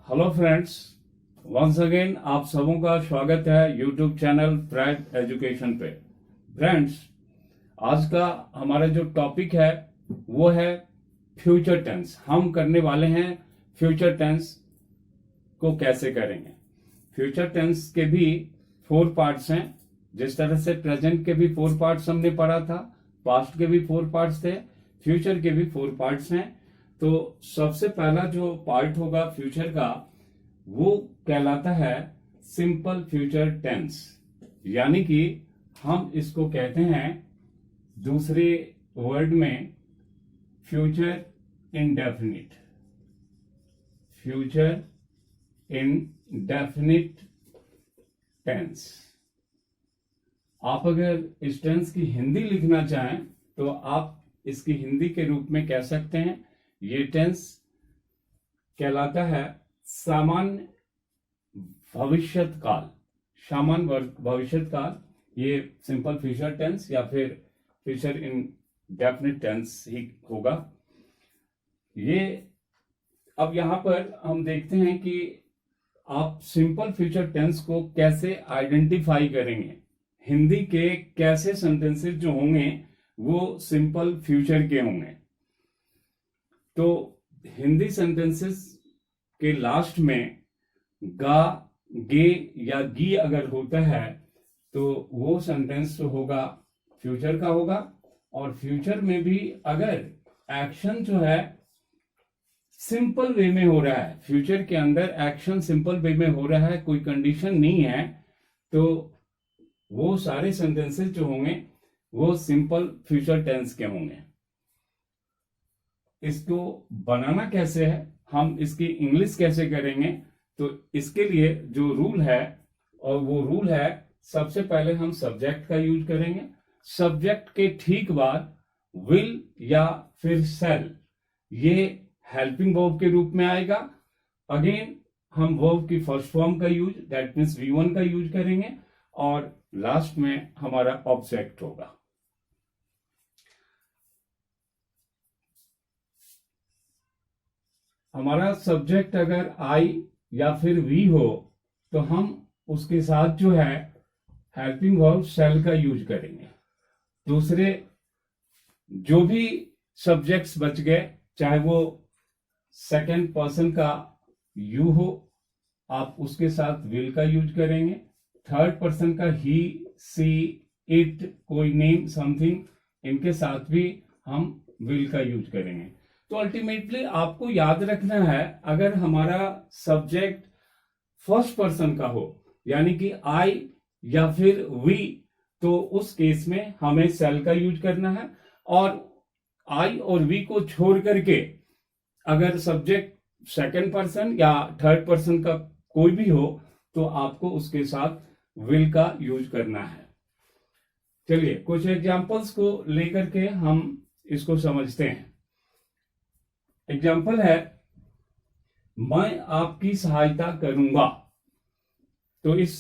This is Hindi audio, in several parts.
हेलो फ्रेंड्स, वंस अगेन आप सबों का स्वागत है यूट्यूब चैनल फ्रेड एजुकेशन पे। फ्रेंड्स, आज का हमारा जो टॉपिक है वो है फ्यूचर टेंस। हम करने वाले हैं फ्यूचर टेंस को कैसे करेंगे। फ्यूचर टेंस के भी 4 पार्ट्स हैं। जिस तरह से प्रेजेंट के भी 4 पार्ट्स हमने पढ़ा था, पास्ट के भी 4 पार्ट्स थे, फ्यूचर के भी 4 पार्ट्स हैं। तो सबसे पहला जो पार्ट होगा फ्यूचर का वो कहलाता है सिंपल फ्यूचर टेंस, यानी कि हम इसको कहते हैं दूसरे वर्ड में future indefinite. Future indefinite tense. आप अगर इस टेंस की हिंदी लिखना चाहें तो आप इसकी हिंदी के रूप में कह सकते हैं, ये टेंस कहलाता है सामान्य भविष्यत काल। सामान्य भविष्यत काल ये सिंपल फ्यूचर टेंस या फिर फ्यूचर इंडेफिनिट टेंस ही होगा। ये अब यहां पर हम देखते हैं कि आप सिंपल फ्यूचर टेंस को कैसे आइडेंटिफाई करेंगे। हिंदी के कैसे सेंटेंसेस जो होंगे वो सिंपल फ्यूचर के होंगे। तो हिंदी सेंटेंसेस के लास्ट में गा, गे या गी अगर होता है तो वो सेंटेंस तो होगा फ्यूचर का होगा। और फ्यूचर में भी अगर एक्शन जो है सिंपल वे में हो रहा है, फ्यूचर के अंदर एक्शन सिंपल वे में हो रहा है, कोई कंडीशन नहीं है, तो वो सारे सेंटेंसेस जो होंगे वो सिंपल फ्यूचर टेंस के होंगे। इसको बनाना कैसे है, हम इसकी इंग्लिश कैसे करेंगे, तो इसके लिए जो रूल है, और वो रूल है सबसे पहले हम सब्जेक्ट का यूज करेंगे। सब्जेक्ट के ठीक बाद विल या फिर शैल, ये हेल्पिंग वर्ब के रूप में आएगा। अगेन हम वर्ब की फर्स्ट फॉर्म का यूज, दैट मीन्स V1 का यूज करेंगे, और लास्ट में हमारा ऑब्जेक्ट होगा। हमारा सब्जेक्ट अगर आई या फिर वी हो तो हम उसके साथ जो है हेल्पिंग वर्ब शैल का यूज करेंगे। दूसरे जो भी सब्जेक्ट्स बच गए, चाहे वो सेकंड पर्सन का यू हो, आप उसके साथ विल का यूज करेंगे। थर्ड पर्सन का ही, सी, इट, कोई नेम, समथिंग, इनके साथ भी हम विल का यूज करेंगे। तो अल्टीमेटली आपको याद रखना है, अगर हमारा सब्जेक्ट फर्स्ट पर्सन का हो यानी कि आई या फिर वी, तो उस केस में हमें शैल का यूज करना है। और आई और वी को छोड़ करके अगर सब्जेक्ट सेकंड पर्सन या थर्ड पर्सन का कोई भी हो तो आपको उसके साथ विल का यूज करना है। चलिए कुछ एग्जांपल्स को लेकर के हम इसको समझते हैं। एग्जाम्पल है, मैं आपकी सहायता करूंगा। तो इस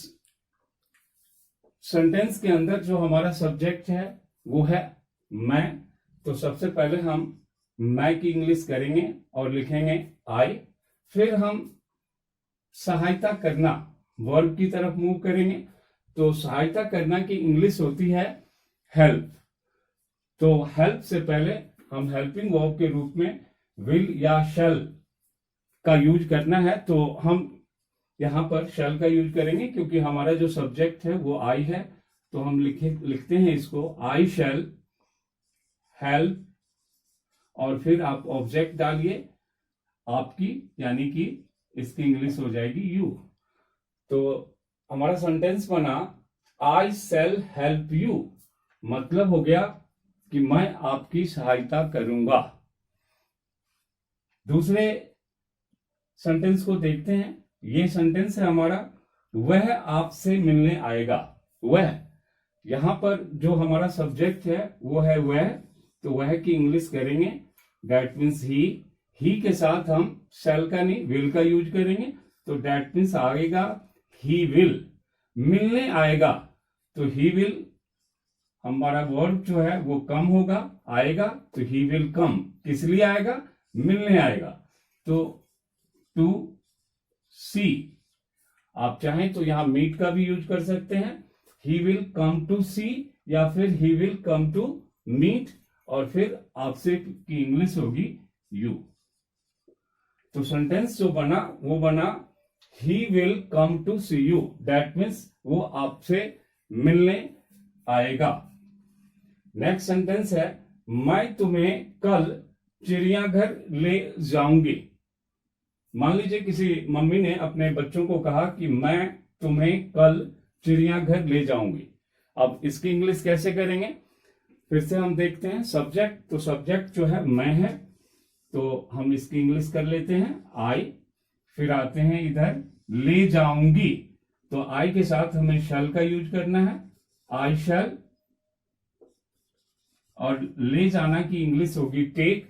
सेंटेंस के अंदर जो हमारा सब्जेक्ट है वो है मैं। तो सबसे पहले हम मैं की इंग्लिश करेंगे और लिखेंगे आई। फिर हम सहायता करना वर्ब की तरफ मूव करेंगे। तो सहायता करना की इंग्लिश होती है हेल्प। तो हेल्प से पहले हम हेल्पिंग वर्ब के रूप में विल या शैल का यूज करना है। तो हम यहां पर शैल का यूज करेंगे क्योंकि हमारा जो सब्जेक्ट है वो आई है। तो हम लिखते हैं इसको आई शैल हेल्प, और फिर आप ऑब्जेक्ट डालिए आपकी, यानी कि इसकी इंग्लिश हो जाएगी यू। तो हमारा सेंटेंस बना आई शैल हेल्प यू, मतलब हो गया कि मैं आपकी सहायता करूंगा। दूसरे सेंटेंस को देखते हैं। ये सेंटेंस है हमारा, वह आपसे मिलने आएगा। वह, यहां पर जो हमारा सब्जेक्ट है वो है वह, तो वह की इंग्लिश करेंगे दैट मीन्स ही के साथ हम शैल का नहीं विल का यूज करेंगे। तो दैट मीन्स आएगा ही विल। मिलने आएगा, तो ही विल, हमारा वर्ब जो है वो कम होगा, आएगा, तो ही विल कम। किस लिए आएगा? मिलने आएगा। तो टू सी। आप चाहें तो यहां मीट का भी यूज कर सकते हैं, ही विल कम टू सी या फिर he will come to meet, और फिर आपसे की इंग्लिश होगी यू। तो सेंटेंस जो बना वो बना he will come to see you, that means वो आपसे मिलने आएगा। नेक्स्ट सेंटेंस है मैं तुम्हें कल चिड़ियाघर ले जाऊंगी। मान लीजिए किसी मम्मी ने अपने बच्चों को कहा कि मैं तुम्हें कल चिड़ियाघर ले जाऊंगी। अब इसकी इंग्लिश कैसे करेंगे, फिर से हम देखते हैं। सब्जेक्ट, तो सब्जेक्ट जो है मैं है, तो हम इसकी इंग्लिश कर लेते हैं आई। फिर आते हैं इधर ले जाऊंगी, तो आई के साथ हमें शैल का यूज करना है, आई शैल। और ले जाना की इंग्लिश होगी टेक,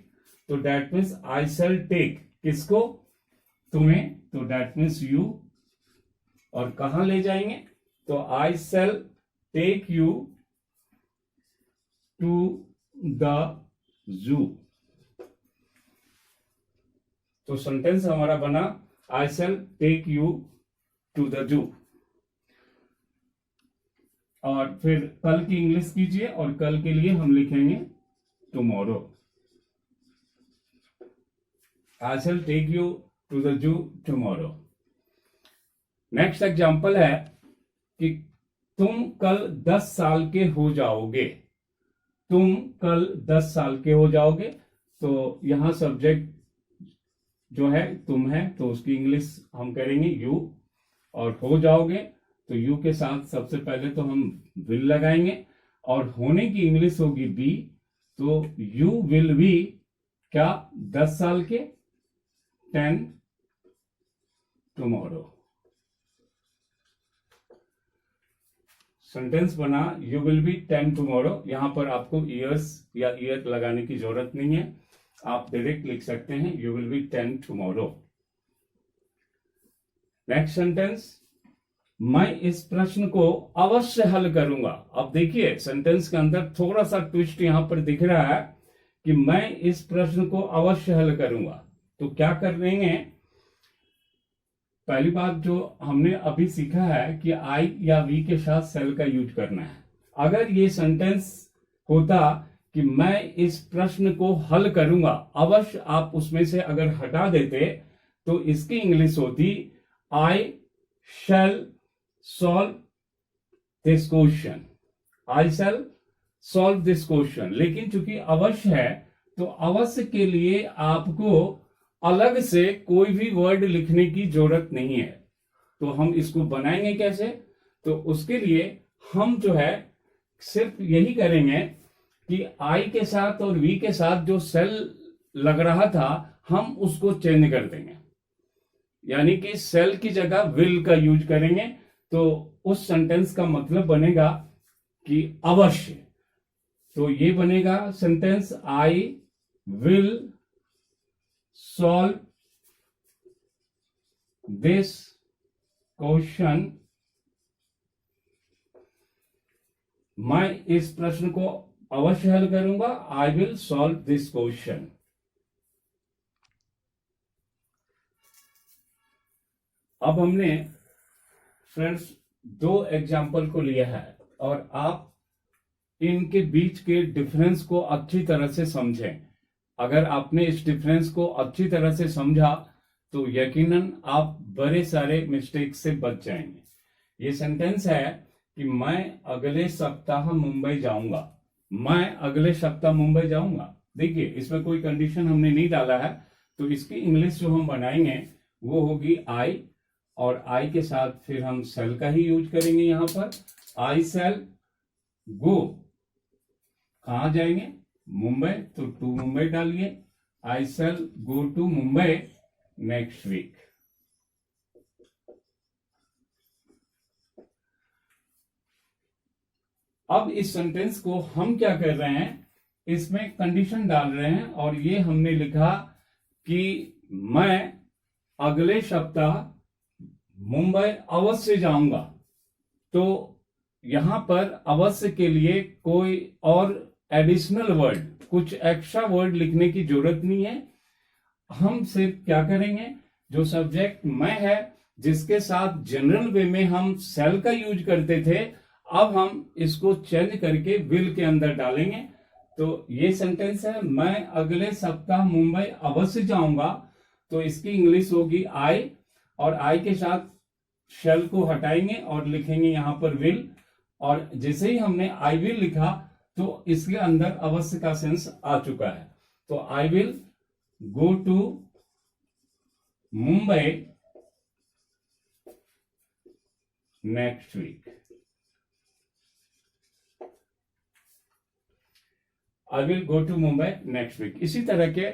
तो that means I shall take. किसको, तुम्हें, तो दैट मीन्स यू। और कहां ले जाएंगे, तो I shall take you to the zoo. तो सेंटेंस हमारा बना I shall take you to the zoo. और फिर कल की इंग्लिश कीजिए, और कल के लिए हम लिखेंगे tomorrow. I shall take you to the zoo tomorrow. Next example है कि तुम कल 10 साल के हो जाओगे। तुम कल 10 साल के हो जाओगे, तो यहां सब्जेक्ट जो है तुम है, तो उसकी इंग्लिश हम करेंगे यू। और हो जाओगे, तो यू के साथ सबसे पहले तो हम विल लगाएंगे, और होने की इंग्लिश होगी बी। तो यू विल बी क्या, 10 साल के, 10 टुमारो। सेंटेंस बना यू विल बी 10 टुमारो। यहां पर आपको ईयर्स या ईयर लगाने की जरूरत नहीं है, आप डायरेक्ट लिख सकते हैं you will be 10 tomorrow. Next sentence, मैं इस प्रश्न को अवश्य हल करूंगा। अब देखिए सेंटेंस के अंदर थोड़ा सा ट्विस्ट यहां पर दिख रहा है कि मैं इस प्रश्न को अवश्य हल करूंगा। तो क्या कर रहे हैं, पहली बात जो हमने अभी सीखा है कि आई या वी के साथ सेल का यूज करना है। अगर ये सेंटेंस होता कि मैं इस प्रश्न को हल करूंगा, अवश्य आप उसमें से अगर हटा देते तो इसकी इंग्लिश होती I shall solve this question. I shall solve this question. लेकिन चूंकि अवश्य है, तो अवश्य के लिए आपको अलग से कोई भी वर्ड लिखने की जरूरत नहीं है। तो हम इसको बनाएंगे कैसे, तो उसके लिए हम जो है सिर्फ यही करेंगे कि आई के साथ और वी के साथ जो सेल लग रहा था हम उसको चेंज कर देंगे, यानी कि सेल की जगह विल का यूज करेंगे। तो उस सेंटेंस का मतलब बनेगा कि अवश्य। तो ये बनेगा sentence I will solve this question. मैं इस प्रश्न को अवश्य हल करूंगा, I will solve this question. अब हमने फ्रेंड्स 2 एग्जाम्पल को लिया है, और आप इनके बीच के डिफरेंस को अच्छी तरह से समझें। अगर आपने इस डिफरेंस को अच्छी तरह से समझा तो यकीनन आप बड़े सारे मिस्टेक से बच जाएंगे। ये सेंटेंस है कि मैं अगले सप्ताह मुंबई जाऊंगा। मैं अगले सप्ताह मुंबई जाऊंगा। देखिए इसमें कोई कंडीशन हमने नहीं डाला है, तो इसकी इंग्लिश जो हम बनाएंगे वो होगी आई, और आई के साथ फिर हम सेल का ही यूज करेंगे। यहां पर आई सेल गो, कहां जाएंगे, मुंबई, तो टू मुंबई डालिए। I shall go to Mumbai next week. अब इस सेंटेंस को हम क्या कर रहे हैं, इसमें कंडीशन डाल रहे हैं, और ये हमने लिखा कि मैं अगले सप्ताह मुंबई अवश्य जाऊंगा। तो यहां पर अवश्य के लिए कोई और एडिशनल वर्ड, कुछ एक्स्ट्रा वर्ड लिखने की जरूरत नहीं है। हम सिर्फ क्या करेंगे, जो सब्जेक्ट मैं है जिसके साथ जनरल वे में हम शैल का यूज करते थे, अब हम इसको चेंज करके विल के अंदर डालेंगे। तो ये सेंटेंस है, मैं अगले सप्ताह मुंबई अवश्य जाऊंगा। तो इसकी इंग्लिश होगी आई, और आई के साथ शैल को हटाएंगे और लिखेंगे यहां पर विल। और जैसे ही हमने आई विल लिखा तो इसके अंदर अवश्य का सेंस आ चुका है। तो I will go to Mumbai next week. I will go to Mumbai next week. इसी तरह के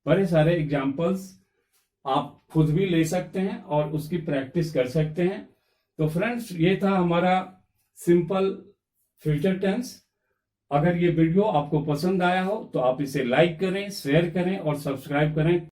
बड़े सारे एग्जाम्पल्स आप खुद भी ले सकते हैं और उसकी प्रैक्टिस कर सकते हैं। तो फ्रेंड्स, ये था हमारा सिंपल फ्यूचर टेंस। अगर ये वीडियो आपको पसंद आया हो तो आप इसे लाइक करें, शेयर करें और सब्सक्राइब करें।